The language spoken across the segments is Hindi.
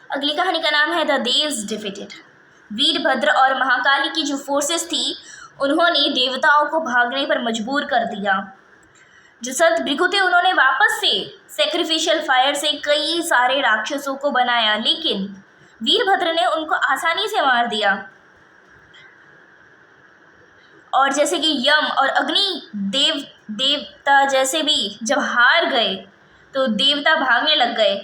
अगली कहानी का नाम है द देव्स डिफीटेड। वीरभद्र और महाकाली की जो फोर्सेस थी उन्होंने देवताओं को भागने पर मजबूर कर दिया। जो संत भृगु थे उन्होंने वापस से सेक्रिफिशियल फायर से कई सारे राक्षसों को बनाया, लेकिन वीरभद्र ने उनको आसानी से मार दिया। और जैसे कि यम और अग्नि देवता जैसे भी जब हार गए तो देवता भागने लग गए,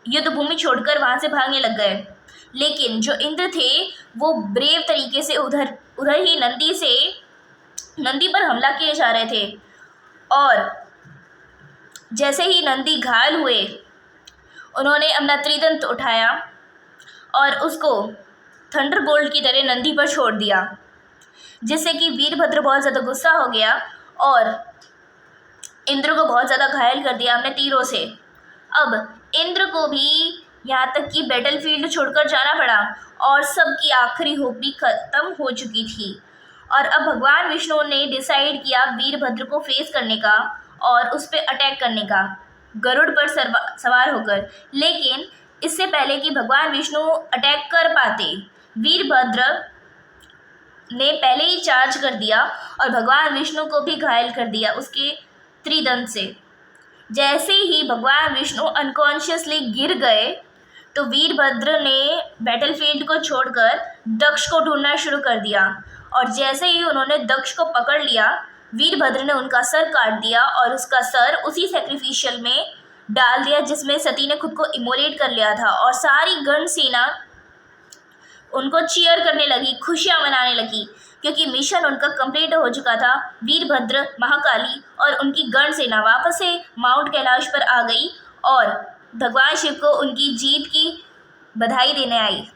युद्ध भूमि छोड़कर वहाँ से भागने लग गए। लेकिन जो इंद्र थे वो ब्रेव तरीके से उधर ही नंदी पर हमला किए जा रहे थे। और जैसे ही नंदी घायल हुए उन्होंने अपना त्रिदंत उठाया और उसको थंडरबोल्ट की तरह नंदी पर छोड़ दिया, जिससे कि वीरभद्र बहुत ज़्यादा गुस्सा हो गया और इंद्र को बहुत ज़्यादा घायल कर दिया अपने तीरों से। अब इंद्र को भी यहाँ तक कि बैटलफील्ड छोड़कर जाना पड़ा और सबकी आखिरी होप भी खत्म हो चुकी थी। और अब भगवान विष्णु ने डिसाइड किया वीरभद्र को फेस करने का और उस पर अटैक करने का गरुड़ पर सवार होकर। लेकिन इससे पहले कि भगवान विष्णु अटैक कर पाते, वीरभद्र ने पहले ही चार्ज कर दिया और भगवान विष्णु को भी घायल कर दिया उसके त्रिदंत से। जैसे ही भगवान विष्णु अनकॉन्शियसली गिर गए तो वीरभद्र ने बैटलफील्ड को छोड़कर दक्ष को ढूंढना शुरू कर दिया। और जैसे ही उन्होंने दक्ष को पकड़ लिया, वीरभद्र ने उनका सर काट दिया और उसका सर उसी सैक्रिफिशियल में डाल दिया जिसमें सती ने खुद को इमोलेट कर लिया था। और सारी गण सेना उनको चीयर करने लगी, खुशियाँ मनाने लगी, क्योंकि मिशन उनका कंप्लीट हो चुका था। वीरभद्र, महाकाली और उनकी गण सेना वापस से माउंट कैलाश पर आ गई और भगवान शिव को उनकी जीत की बधाई देने आई।